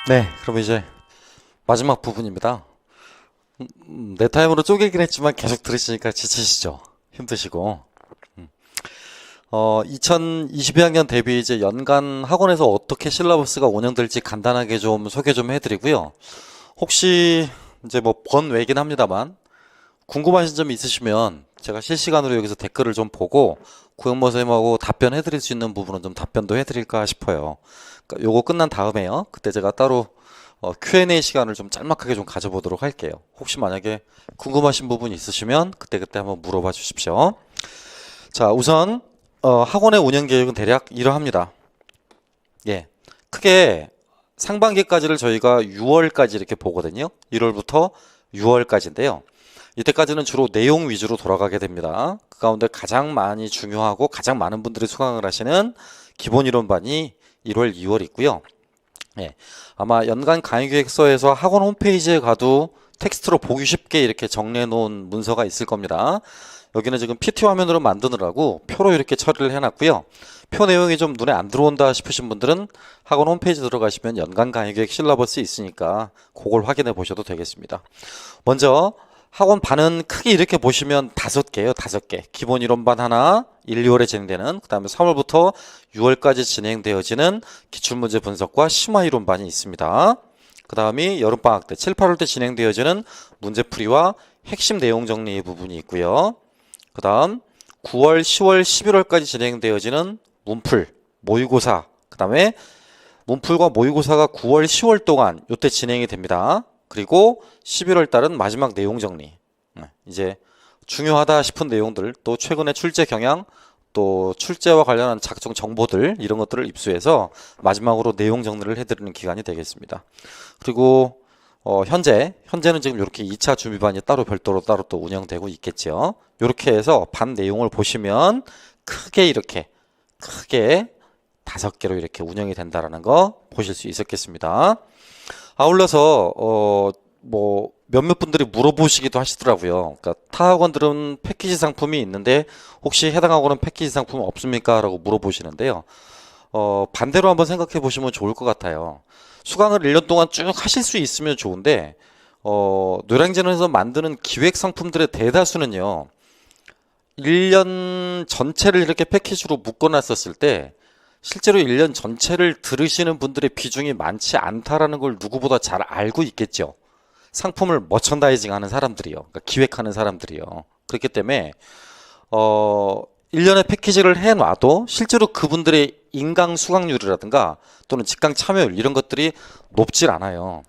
네, 그럼 이제 마지막 부분입니다. 내 타임으로 쪼개긴 했지만 계속 들으시니까 지치시죠? 힘드시고. 2022학년 대비 이제 연간 학원에서 어떻게 실러버스가 운영될지 간단하게 좀 소개 좀 해드리고요. 혹시 이제 뭐 번외긴 합니다만 궁금하신 점 있으시면 제가 실시간으로 여기서 댓글을 좀 보고 구영모 선생님하고 답변해드릴 수 있는 부분은 좀 답변도 해드릴까 싶어요. 그러니까 요거 끝난 다음에요. 그때 제가 따로 Q&A 시간을 좀 짤막하게 좀 가져보도록 할게요. 혹시 만약에 궁금하신 부분이 있으시면 그때그때 한번 물어봐 주십시오. 자, 우선 학원의 운영 계획은 대략 이러합니다. 예, 크게 상반기까지를 저희가 6월까지 이렇게 보거든요. 1월부터 6월까지인데요. 이때까지는 주로 내용 위주로 돌아가게 됩니다. 그 가운데 가장 많이 중요하고 가장 많은 분들이 수강을 하시는 기본 이론반이 1월, 2월 있고요. 예, 아마 연간 강의계획서에서 학원 홈페이지에 가도 텍스트로 보기 쉽게 이렇게 정리해 놓은 문서가 있을 겁니다. 여기는 지금 PT 화면으로 만드느라고 표로 이렇게 처리를 해놨고요. 표 내용이 좀 눈에 안 들어온다 싶으신 분들은 학원 홈페이지 들어가시면 연간 강의계획 실러버스 있으니까 그걸 확인해 보셔도 되겠습니다. 먼저 학원 반은 크게 이렇게 보시면 5개예요. 5개. 기본 이론반 하나, 1, 2월에 진행되는, 그 다음에 3월부터 6월까지 진행되어지는 기출문제 분석과 심화 이론반이 있습니다. 그 다음이 여름방학 때 7, 8월 때 진행되어지는 문제풀이와 핵심 내용 정리 부분이 있고요. 그 다음 9월, 10월, 11월까지 진행되어지는 문풀, 모의고사, 그 다음에 문풀과 모의고사가 9월, 10월 동안 이때 진행이 됩니다. 그리고 11월 달은 마지막 내용 정리. 이제 중요하다 싶은 내용들, 또 최근의 출제 경향, 또 출제와 관련한 각종 정보들 이런 것들을 입수해서 마지막으로 내용 정리를 해드리는 기간이 되겠습니다. 그리고 현재는 지금 이렇게 2차 준비반이 따로 별도로 따로 또 운영되고 있겠죠. 이렇게 해서 반 내용을 보시면 크게 5개로 이렇게 운영이 된다라는 거 보실 수 있었겠습니다. 아울러서 뭐 몇몇 분들이 물어보시기도 하시더라고요. 그러니까 타 학원들은 패키지 상품이 있는데 혹시 해당 학원은 패키지 상품 없습니까? 라고 물어보시는데요. 반대로 한번 생각해 보시면 좋을 것 같아요. 수강을 1년 동안 쭉 하실 수 있으면 좋은데 노량진에서 만드는 기획 상품들의 대다수는요. 1년 전체를 이렇게 패키지로 묶어놨었을 때 실제로 1년 전체를 들으시는 분들의 비중이 많지 않다라는 걸 누구보다 잘 알고 있겠죠. 상품을 머천다이징 하는 사람들이요. 그러니까 기획하는 사람들이요. 그렇기 때문에 1년의 패키지를 해놔도 실제로 그분들의 인강 수강률이라든가 또는 직강 참여율 이런 것들이 높질 않아요.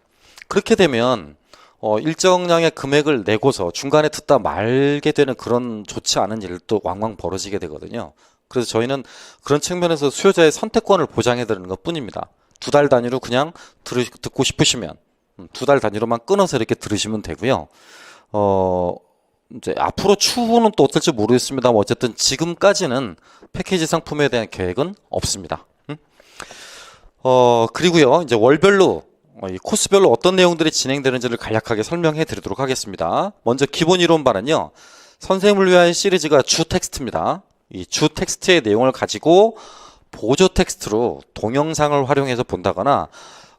그렇게 되면 일정량의 금액을 내고서 중간에 듣다 말게 되는 그런 좋지 않은 일도 왕왕 벌어지게 되거든요. 그래서 저희는 그런 측면에서 수요자의 선택권을 보장해 드리는 것 뿐입니다. 2달 단위로 그냥 듣고 싶으시면 2달 단위로만 끊어서 이렇게 들으시면 되고요. 이제 앞으로 추후는 또 어떨지 모르겠습니다만 어쨌든 지금까지는 패키지 상품에 대한 계획은 없습니다. 그리고요, 이제 월별로 이 코스별로 어떤 내용들이 진행되는지를 간략하게 설명해 드리도록 하겠습니다. 먼저 기본 이론반은요, 선생님을 위한 시리즈가 주 텍스트입니다. 이 주 텍스트의 내용을 가지고 보조 텍스트로 동영상을 활용해서 본다거나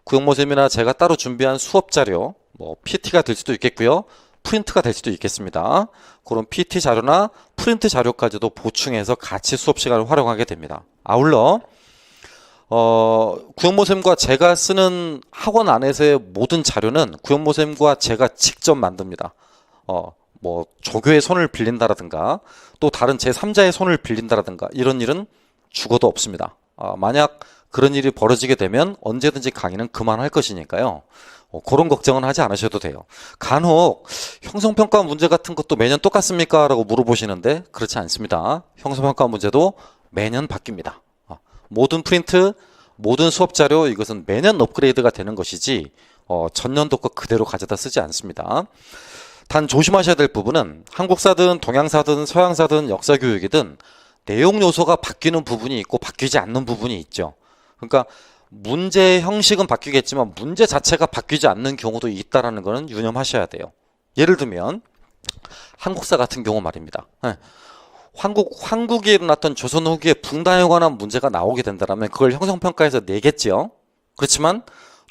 구영모 쌤이나 제가 따로 준비한 수업 자료, 뭐 PT가 될 수도 있겠고요. 프린트가 될 수도 있겠습니다. 그런 PT 자료나 프린트 자료까지도 보충해서 같이 수업 시간을 활용하게 됩니다. 아울러 구영모 쌤과 제가 쓰는 학원 안에서의 모든 자료는 구영모 쌤과 제가 직접 만듭니다. 뭐 조교의 손을 빌린다라든가 또 다른 제3자의 손을 빌린다라든가 이런 일은 죽어도 없습니다. 만약 그런 일이 벌어지게 되면 언제든지 강의는 그만할 것이니까요. 그런 걱정은 하지 않으셔도 돼요. 간혹 형성평가 문제 같은 것도 매년 똑같습니까? 라고 물어보시는데 그렇지 않습니다. 형성평가 문제도 매년 바뀝니다. 모든 프린트, 모든 수업 자료 이것은 매년 업그레이드가 되는 것이지 전년도 거 그대로 가져다 쓰지 않습니다. 단 조심하셔야 될 부분은 한국사든 동양사든 서양사든 역사교육이든 내용 요소가 바뀌는 부분이 있고 바뀌지 않는 부분이 있죠. 그러니까 문제 형식은 바뀌겠지만 문제 자체가 바뀌지 않는 경우도 있다는 것은 유념하셔야 돼요. 예를 들면 한국사 같은 경우 말입니다. 황국에 일어났던 조선 후기의 붕당에 관한 문제가 나오게 된다면 그걸 형성평가에서 내겠죠. 그렇지만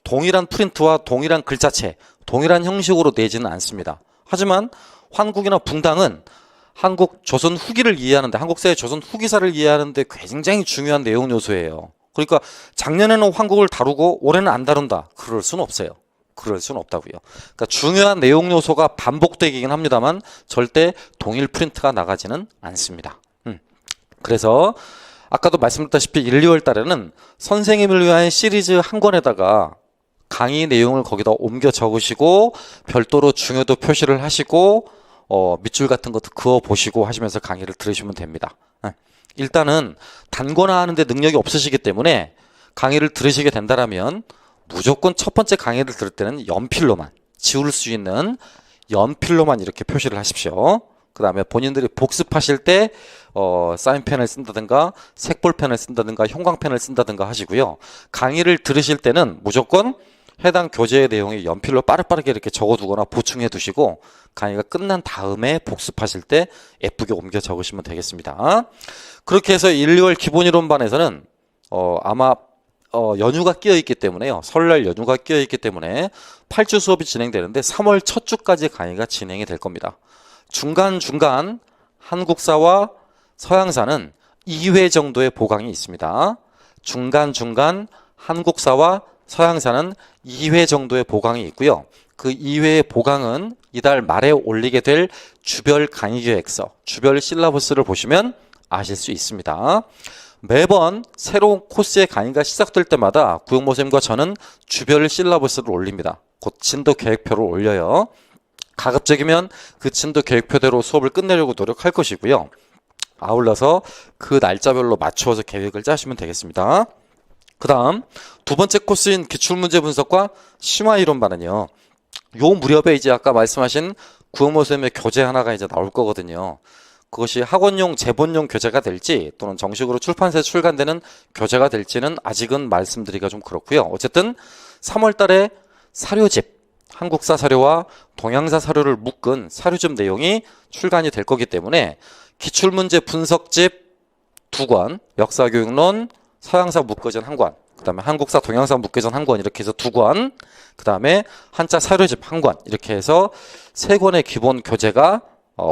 동일한 프린트와 동일한 글자체, 동일한 형식으로 내지는 않습니다. 하지만 환국이나 붕당은 한국 조선 후기를 이해하는데, 한국사의 조선 후기사를 이해하는데 굉장히 중요한 내용 요소예요. 그러니까 작년에는 환국을 다루고 올해는 안 다룬다. 그럴 수는 없어요. 그럴 수는 없다고요. 그러니까 중요한 내용 요소가 반복되긴 합니다만 절대 동일 프린트가 나가지는 않습니다. 그래서 아까도 말씀드렸다시피 1, 2월 달에는 선생님을 위한 시리즈 한 권에다가 강의 내용을 거기다 옮겨 적으시고 별도로 중요도 표시를 하시고 밑줄 같은 것도 그어 보시고 하시면서 강의를 들으시면 됩니다. 일단은 단거나 하는데 능력이 없으시기 때문에 강의를 들으시게 된다면 무조건 첫 번째 강의를 들을 때는 연필로만, 지울 수 있는 연필로만 이렇게 표시를 하십시오. 그 다음에 본인들이 복습하실 때 사인펜을 쓴다든가 색볼펜을 쓴다든가 형광펜을 쓴다든가 하시고요. 강의를 들으실 때는 무조건 해당 교재의 내용이 연필로 빠르게 이렇게 적어두거나 보충해 두시고 강의가 끝난 다음에 복습하실 때 예쁘게 옮겨 적으시면 되겠습니다. 그렇게 해서 1, 2월 기본이론반에서는 아마 연휴가 끼어 있기 때문에요. 설날 연휴가 끼어 있기 때문에 8주 수업이 진행되는데 3월 첫 주까지 강의가 진행이 될 겁니다. 중간중간 한국사와 서양사는 2회 정도의 보강이 있습니다. 중간중간 한국사와 서양사는 2회 정도의 보강이 있고요. 그 2회의 보강은 이달 말에 올리게 될 주별 강의 계획서, 주별 실라버스를 보시면 아실 수 있습니다. 매번 새로운 코스의 강의가 시작될 때마다 구영모 선생님과 저는 주별 실라버스를 올립니다. 곧 진도 계획표를 올려요. 가급적이면 그 진도 계획표대로 수업을 끝내려고 노력할 것이고요. 아울러서 그 날짜별로 맞추어서 계획을 짜시면 되겠습니다. 그 다음 두 번째 코스인 기출문제 분석과 심화이론반은요. 요 무렵에 이제 아까 말씀하신 구영모 선생님의 교재 하나가 이제 나올 거거든요. 그것이 학원용 제본용 교재가 될지 또는 정식으로 출판사에 출간되는 교재가 될지는 아직은 말씀드리기가 좀 그렇고요. 어쨌든 3월 달에 사료집, 한국사 사료와 동양사 사료를 묶은 사료집 내용이 출간이 될 거기 때문에 기출문제 분석집 2권, 역사교육론, 서양사 묶어진 1권, 그 다음에 한국사 동양사 묶어진 1권 이렇게 해서 2권, 그 다음에 한자 사료집 1권 이렇게 해서 3권의 기본 교재가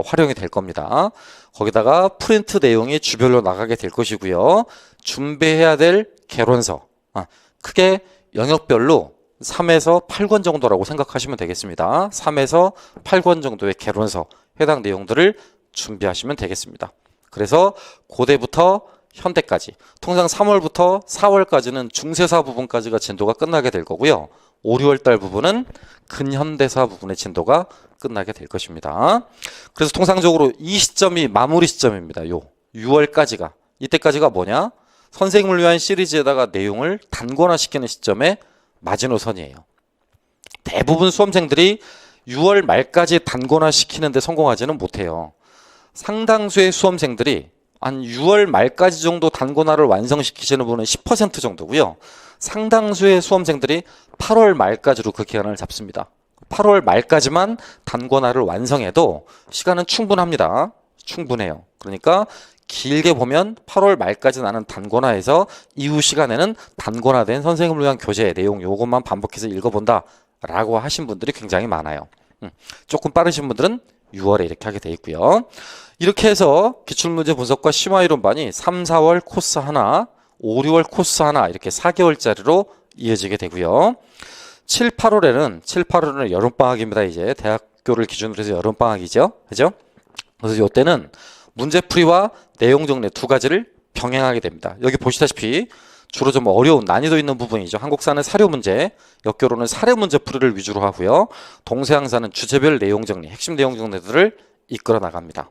활용이 될 겁니다. 거기다가 프린트 내용이 주별로 나가게 될 것이고요. 준비해야 될 개론서, 크게 영역별로 3에서 8권 정도라고 생각하시면 되겠습니다. 3에서 8권 정도의 개론서 해당 내용들을 준비하시면 되겠습니다. 그래서 고대부터 현대까지 통상 3월부터 4월까지는 중세사 부분까지가 진도가 끝나게 될 거고요. 5, 6월 달 부분은 근현대사 부분의 진도가 끝나게 될 것입니다. 그래서 통상적으로 이 시점이 마무리 시점입니다. 요 6월까지가, 이때까지가 뭐냐? 선생님을 위한 시리즈에다가 내용을 단권화시키는 시점에 마지노선이에요. 대부분 수험생들이 6월 말까지 단권화시키는 데 성공하지는 못해요. 상당수의 수험생들이 한 6월 말까지 정도 단권화를 완성시키시는 분은 10% 정도고요. 상당수의 수험생들이 8월 말까지로 그 기간을 잡습니다. 8월 말까지만 단권화를 완성해도 시간은 충분합니다. 충분해요. 그러니까 길게 보면 8월 말까지 나는 단권화해서 이후 시간에는 단권화된 선생님을 위한 교재 내용 요것만 반복해서 읽어본다 라고 하신 분들이 굉장히 많아요. 조금 빠르신 분들은 6월에 이렇게 하게 돼 있고요. 이렇게 해서 기출문제 분석과 심화이론반이 3, 4월 코스 하나, 5, 6월 코스 하나 이렇게 4개월짜리로 이어지게 되고요. 7, 8월에는 여름방학입니다. 이제 대학교를 기준으로 해서 여름방학이죠. 그죠? 그래서 이때는 문제풀이와 내용 정리 두 가지를 병행하게 됩니다. 여기 보시다시피 주로 좀 어려운 난이도 있는 부분이죠. 한국사는 사료 문제, 역교로는 사례 문제 풀이를 위주로 하고요. 동서양사는 주제별 내용 정리, 핵심 내용 정리들을 이끌어 나갑니다.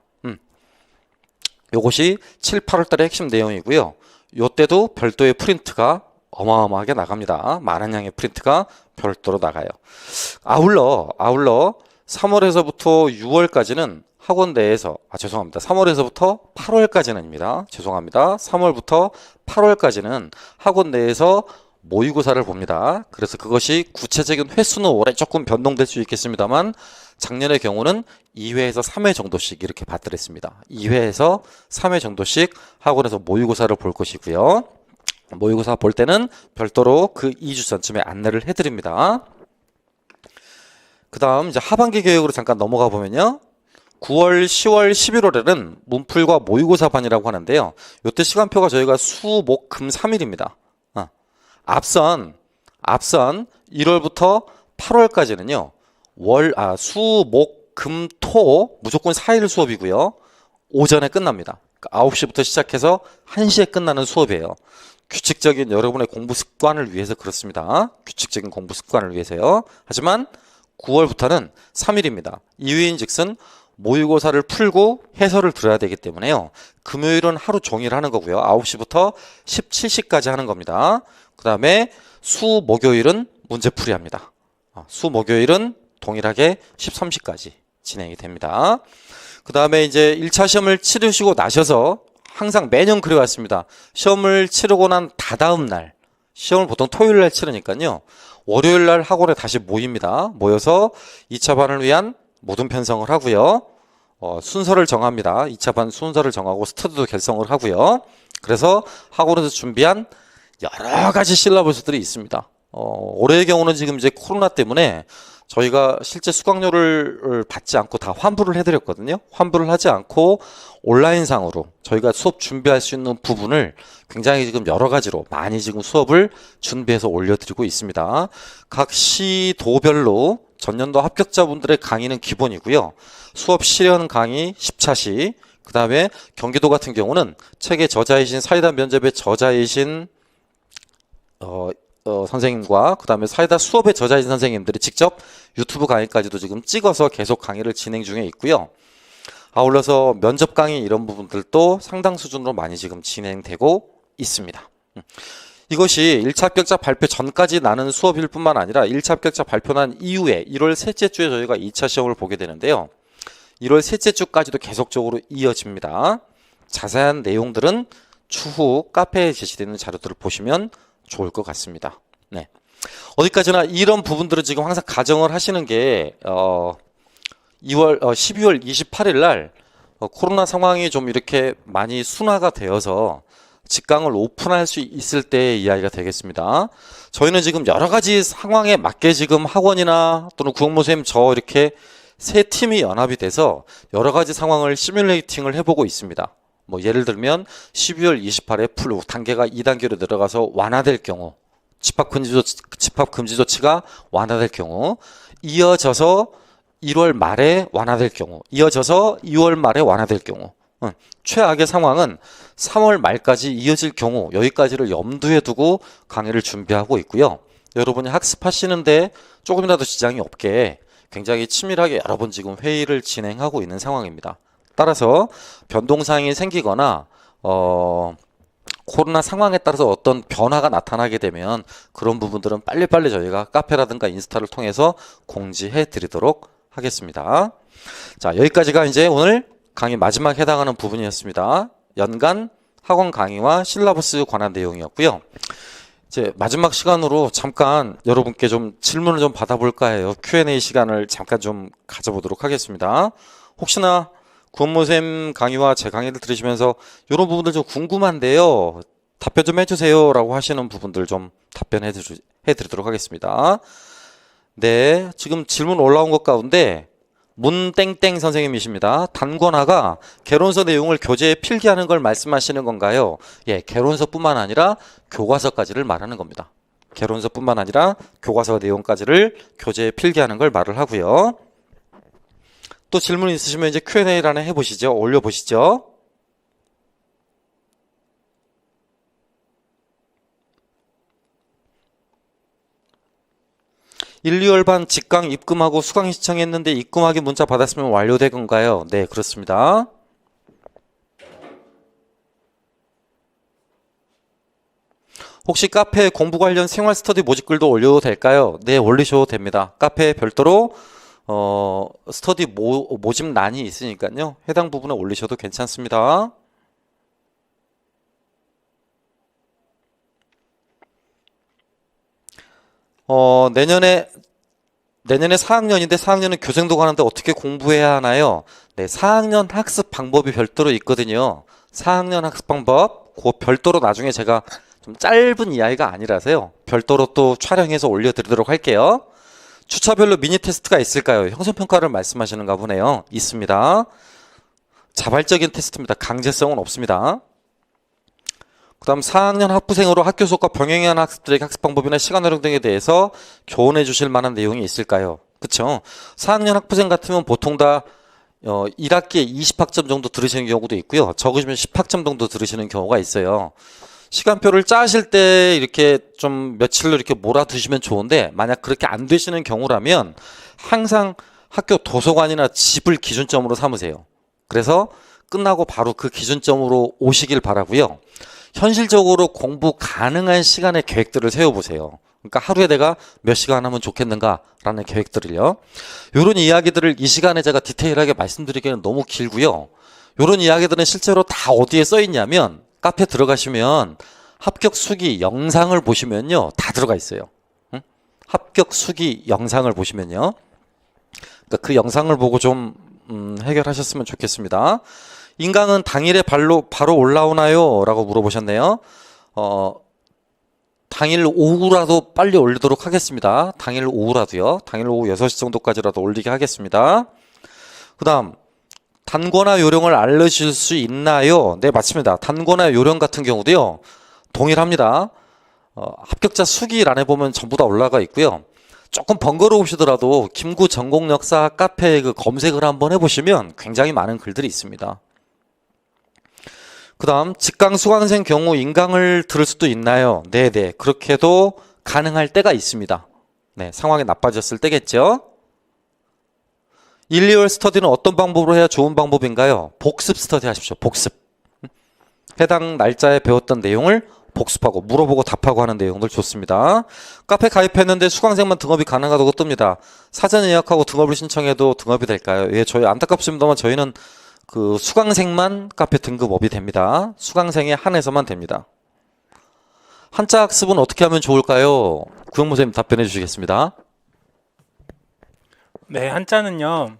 요것이 7, 8월 달의 핵심 내용이고요. 요때도 별도의 프린트가 어마어마하게 나갑니다. 많은 양의 프린트가 별도로 나가요. 아울러 3월에서부터 6월까지는 학원 내에서, 죄송합니다. 3월에서부터 8월까지는입니다. 죄송합니다. 3월부터 8월까지는 학원 내에서 모의고사를 봅니다. 그래서 그것이 구체적인 횟수는 올해 조금 변동될 수 있겠습니다만 작년의 경우는 2회에서 3회 정도씩 이렇게 받더랬습니다. 2회에서 3회 정도씩 학원에서 모의고사를 볼 것이고요. 모의고사 볼 때는 별도로 그 2주 전쯤에 안내를 해드립니다. 그 다음 이제 하반기 계획으로 잠깐 넘어가 보면요. 9월, 10월, 11월에는 문풀과 모의고사반이라고 하는데요. 이때 시간표가 저희가 수, 목, 금 3일입니다. 앞선 1월부터 8월까지는요. 수, 목, 금, 토 무조건 4일 수업이고요. 오전에 끝납니다. 9시부터 시작해서 1시에 끝나는 수업이에요. 규칙적인 여러분의 공부 습관을 위해서 그렇습니다. 규칙적인 공부 습관을 위해서요. 하지만 9월부터는 3일입니다. 이유인즉슨 모의고사를 풀고 해설을 들어야 되기 때문에요. 금요일은 하루 종일 하는 거고요. 9시부터 17시까지 하는 겁니다. 그 다음에 수, 목요일은 문제풀이 합니다. 수, 목요일은 동일하게 13시까지 진행이 됩니다. 그 다음에 이제 1차 시험을 치르시고 나셔서 항상 매년 그래왔습니다. 시험을 치르고 난 다다음 날, 시험을 보통 토요일 날 치르니까요. 월요일 날 학원에 다시 모입니다. 모여서 2차 반을 위한 모든 편성을 하고요. 순서를 정합니다. 2차 반 순서를 정하고 스터디도 결성을 하고요. 그래서 학원에서 준비한 여러 가지 실러버스들이 있습니다. 올해의 경우는 지금 이제 코로나 때문에 저희가 실제 수강료를 받지 않고 다 환불을 해드렸거든요. 환불을 하지 않고 온라인상으로 저희가 수업 준비할 수 있는 부분을 굉장히 지금 여러 가지로 많이 지금 수업을 준비해서 올려드리고 있습니다. 각 시도별로 전년도 합격자분들의 강의는 기본이고요. 수업 실현 강의 10차시, 그 다음에 경기도 같은 경우는 책의 저자이신 사이다 면접의 저자이신 선생님과 그 다음에 사이다 수업의 저자이신 선생님들이 직접 유튜브 강의까지도 지금 찍어서 계속 강의를 진행 중에 있고요. 아울러서 면접 강의 이런 부분들도 상당 수준으로 많이 지금 진행되고 있습니다. 이것이 1차 합격자 발표 전까지 나는 수업일 뿐만 아니라 1차 합격자 발표 난 이후에 1월 셋째 주에 저희가 2차 시험을 보게 되는데요. 1월 셋째 주까지도 계속적으로 이어집니다. 자세한 내용들은 추후 카페에 제시되는 자료들을 보시면 좋을 것 같습니다. 네. 어디까지나 이런 부분들을 지금 항상 가정을 하시는 게 12월 28일 날 코로나 상황이 좀 이렇게 많이 순화가 되어서 직강을 오픈할 수 있을 때의 이야기가 되겠습니다. 저희는 지금 여러 가지 상황에 맞게 지금 학원이나 또는 구홍모 선생님 저 이렇게 세 팀이 연합이 돼서 여러 가지 상황을 시뮬레이팅을 해보고 있습니다. 뭐 예를 들면 12월 28일에 플루 단계가 2단계로 내려가서 완화될 경우, 집합금지 조치가 완화될 경우, 이어져서 1월 말에 완화될 경우, 이어져서 2월 말에 완화될 경우, 최악의 상황은 3월 말까지 이어질 경우, 여기까지를 염두에 두고 강의를 준비하고 있고요. 여러분이 학습하시는데 조금이라도 지장이 없게 굉장히 치밀하게 여러 번 지금 회의를 진행하고 있는 상황입니다. 따라서 변동사항이 생기거나 코로나 상황에 따라서 어떤 변화가 나타나게 되면 그런 부분들은 빨리빨리 저희가 카페라든가 인스타를 통해서 공지해 드리도록 하겠습니다. 자, 여기까지가 이제 오늘 강의 마지막 해당하는 부분이었습니다. 연간 학원 강의와 실라버스 관한 내용이었고요. 이제 마지막 시간으로 잠깐 여러분께 좀 질문을 좀 받아볼까 해요. Q&A 시간을 잠깐 좀 가져보도록 하겠습니다. 혹시나 구원모쌤 강의와 제 강의를 들으시면서 이런 부분들 좀 궁금한데요. 답변 좀 해주세요 라고 하시는 부분들 좀 답변해 드리도록 하겠습니다. 네, 지금 질문 올라온 것 가운데 문땡땡 선생님이십니다. 단권화가 개론서 내용을 교재에 필기하는 걸 말씀하시는 건가요? 예, 개론서뿐만 아니라 교과서까지를 말하는 겁니다. 개론서뿐만 아니라 교과서 내용까지를 교재에 필기하는 걸 말을 하고요. 또 질문 있으시면 이제 Q&A란에 해보시죠. 올려보시죠. (1, 2월) 반 직강 입금하고 수강 신청했는데 입금하기 문자 받았으면 완료된 건가요? 네, 그렇습니다. 혹시 카페에 공부 관련 생활 스터디 모집글도 올려도 될까요? 네, 올리셔도 됩니다. 카페에 별도로 스터디 모집란이 있으니까요. 해당 부분에 올리셔도 괜찮습니다. 내년에 4학년인데 4학년은 교생도 가는데 어떻게 공부해야 하나요? 네, 4학년 학습 방법이 별도로 있거든요. 4학년 학습 방법, 그 별도로 나중에 제가 좀 짧은 이야기가 아니라서요. 별도로 또 촬영해서 올려드리도록 할게요. 주차별로 미니 테스트가 있을까요? 형성평가를 말씀하시는가 보네요. 있습니다. 자발적인 테스트입니다. 강제성은 없습니다. 그 다음 4학년 학부생으로 학교 수업과 병행해야 하는 학습들에게 학습 방법이나 시간 활용 등에 대해서 조언해 주실 만한 내용이 있을까요? 그쵸? 4학년 학부생 같으면 보통 다 1학기에 20학점 정도 들으시는 경우도 있고요. 적으시면 10학점 정도 들으시는 경우가 있어요. 시간표를 짜실 때 이렇게 좀 며칠로 이렇게 몰아두시면 좋은데, 만약 그렇게 안 되시는 경우라면 항상 학교 도서관이나 집을 기준점으로 삼으세요. 그래서 끝나고 바로 그 기준점으로 오시길 바라고요. 현실적으로 공부 가능한 시간의 계획들을 세워보세요. 그러니까 하루에 내가 몇 시간 하면 좋겠는가라는 계획들을요. 이런 이야기들을 이 시간에 제가 디테일하게 말씀드리기는 너무 길고요. 이런 이야기들은 실제로 다 어디에 써 있냐면, 카페 들어가시면 합격 수기 영상을 보시면요, 다 들어가 있어요. 응? 합격 수기 영상을 보시면요. 그러니까 그 영상을 보고 좀 해결하셨으면 좋겠습니다. 인강은 당일에 바로 올라오나요? 라고 물어보셨네요. 당일 오후라도 빨리 올리도록 하겠습니다. 당일 오후라도요. 당일 오후 6시 정도까지라도 올리게 하겠습니다. 그 다음, 단권화 요령을 알려주실 수 있나요? 네, 맞습니다. 단권화 요령 같은 경우도요, 동일합니다. 합격자 수기란에 보면 전부 다 올라가 있고요. 조금 번거로우시더라도 김구 전공역사 카페에 그 검색을 한번 해보시면 굉장히 많은 글들이 있습니다. 그 다음, 직강 수강생 경우 인강을 들을 수도 있나요? 네네, 그렇게도 가능할 때가 있습니다. 네, 상황이 나빠졌을 때겠죠. 1, 2월 스터디는 어떤 방법으로 해야 좋은 방법인가요? 복습 스터디 하십시오. 복습. 해당 날짜에 배웠던 내용을 복습하고 물어보고 답하고 하는 내용들 좋습니다. 카페 가입했는데 수강생만 등업이 가능하다고 뜹니다. 사전 예약하고 등업을 신청해도 등업이 될까요? 예, 저희 안타깝습니다만 저희는 그 수강생만 카페 등급업이 됩니다. 수강생에 한해서만 됩니다. 한자 학습은 어떻게 하면 좋을까요? 구영모 선생님 답변해 주시겠습니다. 네, 한자는요.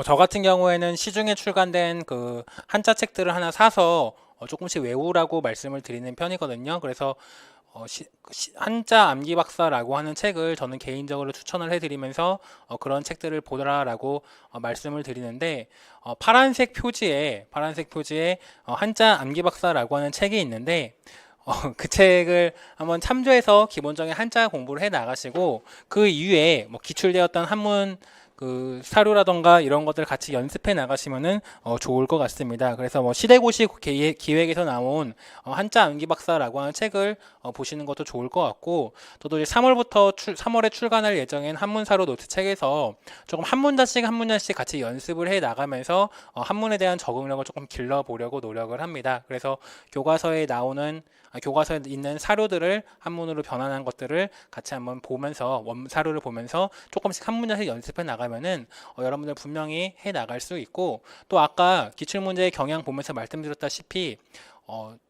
저 같은 경우에는 시중에 출간된 그 한자 책들을 하나 사서 조금씩 외우라고 말씀을 드리는 편이거든요. 그래서 한자 암기 박사라고 하는 책을 저는 개인적으로 추천을 해드리면서 그런 책들을 보라라고 말씀을 드리는데, 파란색 표지에 한자 암기 박사라고 하는 책이 있는데, 그 책을 한번 참조해서 기본적인 한자 공부를 해 나가시고, 그 이후에 뭐 기출되었던 한문 그 사료라던가 이런 것들 같이 연습해 나가시면은 좋을 것 같습니다. 그래서 뭐 시대고시 기획에서 나온 한자 암기 박사라고 하는 책을 보시는 것도 좋을 것 같고, 저도 이제 3월에 출간할 예정인 한문사료 노트 책에서 조금 한 문자씩 같이 연습을 해 나가면서 한문에 대한 적응력을 조금 길러 보려고 노력을 합니다. 그래서 교과서에 있는 사료들을 한문으로 변환한 것들을 같이 한번 보면서, 원사료를 보면서 조금씩 한 문제씩 연습해 나가면은 여러분들 분명히 해 나갈 수 있고, 또 아까 기출문제의 경향 보면서 말씀드렸다시피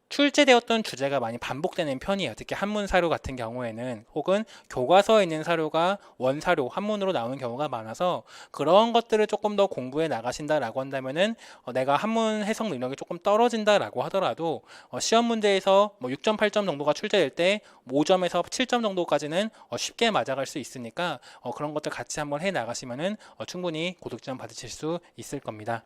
출제되었던 주제가 많이 반복되는 편이에요. 특히 한문 사료 같은 경우에는, 혹은 교과서에 있는 사료가 원사료 한문으로 나오는 경우가 많아서, 그런 것들을 조금 더 공부해 나가신다라고 한다면은 내가 한문 해석 능력이 조금 떨어진다라고 하더라도 시험 문제에서 뭐 6점, 8점 정도가 출제될 때 5점에서 7점 정도까지는 쉽게 맞아갈 수 있으니까 그런 것들 같이 한번 해 나가시면은 충분히 고득점 받으실 수 있을 겁니다.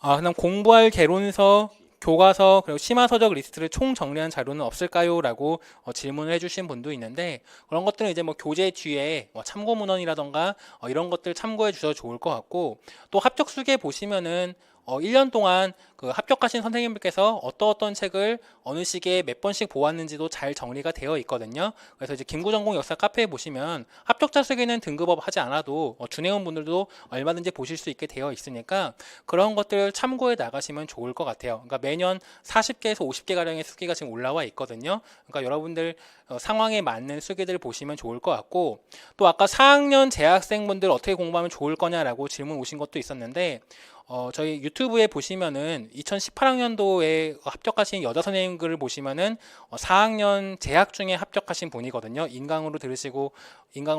그다음 공부할 개론서, 교과서, 그리고 심화서적 리스트를 총 정리한 자료는 없을까요? 라고 질문을 해주신 분도 있는데, 그런 것들은 이제 뭐 교재 뒤에 뭐 참고 문헌이라던가 이런 것들 참고해 주셔도 좋을 것 같고, 또 합격 수기에 보시면은 1년 동안 그 합격하신 선생님들께서 어떤 책을 어느 시기에 몇 번씩 보았는지도 잘 정리가 되어 있거든요. 그래서 이제 김구전공 역사 카페에 보시면 합격자 수기는 등급업 하지 않아도 준회원 분들도 얼마든지 보실 수 있게 되어 있으니까 그런 것들 참고해 나가시면 좋을 것 같아요. 그러니까 매년 40개에서 50개 가량의 수기가 지금 올라와 있거든요. 그러니까 여러분들 상황에 맞는 수기들을 보시면 좋을 것 같고, 또 아까 4학년 재학생분들 어떻게 공부하면 좋을 거냐라고 질문 오신 것도 있었는데, 저희 유튜브에 보시면은 2018학년도에 합격하신 여자 선생님 글을 보시면은 4학년 재학 중에 합격하신 분이거든요. 인강으로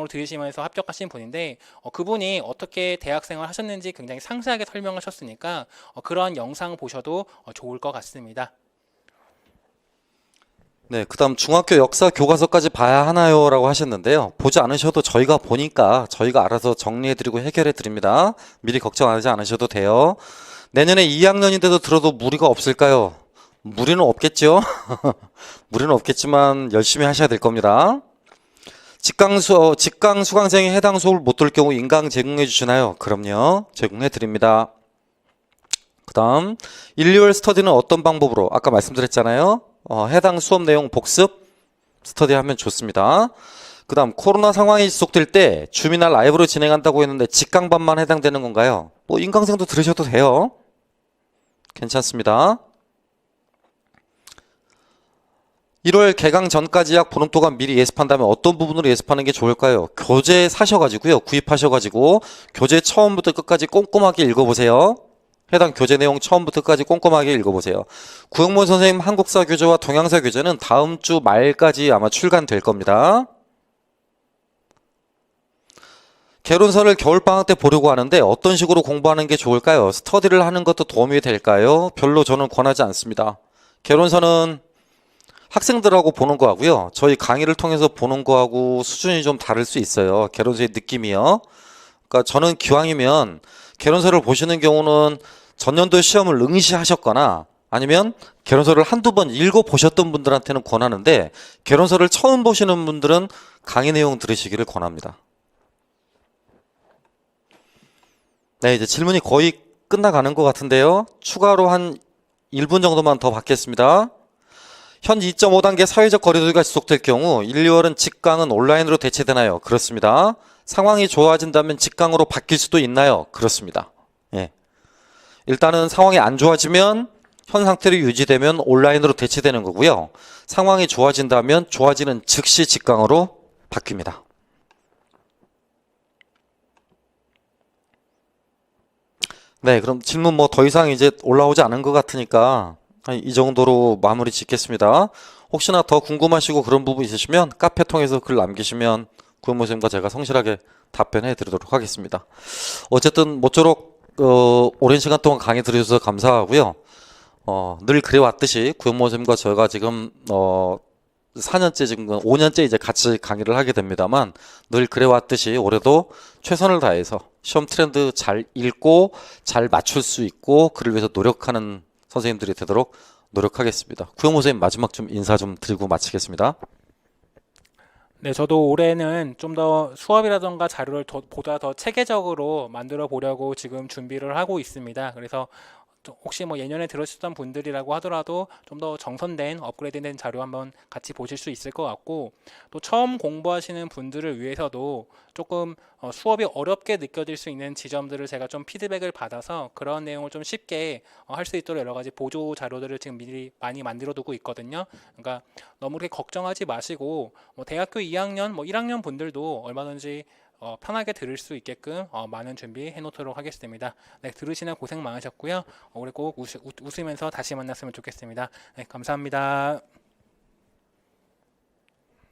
들으시면서 합격하신 분인데, 그분이 어떻게 대학생활 하셨는지 굉장히 상세하게 설명하셨으니까 그러한 영상 보셔도 좋을 것 같습니다. 네, 그다음 중학교 역사 교과서까지 봐야 하나요? 라고 하셨는데요. 보지 않으셔도 저희가 보니까 저희가 알아서 정리해드리고 해결해드립니다. 미리 걱정하지 않으셔도 돼요. 내년에 2학년인데도 들어도 무리가 없을까요? 무리는 없겠죠? 무리는 없겠지만 열심히 하셔야 될 겁니다. 직강 수강생이 해당 수업을 못 들 경우 인강 제공해 주시나요? 그럼요. 제공해 드립니다. 그 다음 1, 2월 스터디는 어떤 방법으로? 아까 말씀드렸잖아요. 해당 수업 내용 복습 스터디하면 좋습니다. 그 다음 코로나 상황이 지속될 때 줌이나 라이브로 진행한다고 했는데 직강반만 해당되는 건가요? 뭐 인강생도 들으셔도 돼요. 괜찮습니다. 1월 개강 전까지 약 보름 동안 미리 예습한다면 어떤 부분으로 예습하는 게 좋을까요? 교재 사셔가지고요. 구입하셔가지고 교재 처음부터 끝까지 꼼꼼하게 읽어보세요. 해당 교재 내용 처음부터 끝까지 꼼꼼하게 읽어보세요. 구영문 선생님 한국사 교재와 동양사 교재는 다음 주 말까지 아마 출간될 겁니다. 개론서를 겨울방학 때 보려고 하는데 어떤 식으로 공부하는 게 좋을까요? 스터디를 하는 것도 도움이 될까요? 별로 저는 권하지 않습니다. 개론서는 학생들하고 보는 거하고요. 저희 강의를 통해서 보는 거하고 수준이 좀 다를 수 있어요. 개론서의 느낌이요. 그러니까 저는 기왕이면 개론서를 보시는 경우는 전년도 시험을 응시하셨거나 아니면 개론서를 한두 번 읽어보셨던 분들한테는 권하는데 개론서를 처음 보시는 분들은 강의 내용 들으시기를 권합니다. 네, 이제 질문이 거의 끝나가는 것 같은데요. 추가로 한 1분 정도만 더 받겠습니다. 현 2.5단계 사회적 거리두기가 지속될 경우 1, 2월은 직강은 온라인으로 대체되나요? 그렇습니다. 상황이 좋아진다면 직강으로 바뀔 수도 있나요? 그렇습니다. 예. 일단은 상황이 안 좋아지면 현 상태로 유지되면 온라인으로 대체되는 거고요. 상황이 좋아진다면 좋아지는 즉시 직강으로 바뀝니다. 네, 그럼 질문 뭐 더 이상 이제 올라오지 않은 것 같으니까 이 정도로 마무리 짓겠습니다. 혹시나 더 궁금하시고 그런 부분 있으시면 카페 통해서 글 남기시면 구현모 선생님과 제가 성실하게 답변해 드리도록 하겠습니다. 어쨌든 모쪼록 오랜 시간 동안 강의 들으셔서 감사하고요. 늘 그래왔듯이 구현모 선생님과 저희가 지금 4년째 지금 5년째 이제 같이 강의를 하게 됩니다만 늘 그래왔듯이 올해도 최선을 다해서 시험 트렌드 잘 읽고 잘 맞출 수 있고 그를 위해서 노력하는 선생님들이 되도록 노력하겠습니다. 구영모 선생님 마지막 좀 인사 좀 드리고 마치겠습니다. 네, 저도 올해는 좀 더 수업이라던가 자료를 보다 더 체계적으로 만들어 보려고 지금 준비를 하고 있습니다. 그래서 혹시 뭐 예년에 들으셨던 분들이라고 하더라도 좀 더 정선된 업그레이드된 자료 한번 같이 보실 수 있을 것 같고 또 처음 공부하시는 분들을 위해서도 조금 수업이 어렵게 느껴질 수 있는 지점들을 제가 좀 피드백을 받아서 그런 내용을 좀 쉽게 할 수 있도록 여러 가지 보조 자료들을 지금 미리 많이 만들어 두고 있거든요. 그러니까 너무 그렇게 걱정하지 마시고 뭐 대학교 2학년, 뭐 1학년 분들도 얼마든지 편하게 들을 수 있게끔 많은 준비해 놓도록 하겠습니다. 네, 들으시는 고생 많으셨고요. 올해 꼭 웃으면서 다시 만났으면 좋겠습니다. 네, 감사합니다.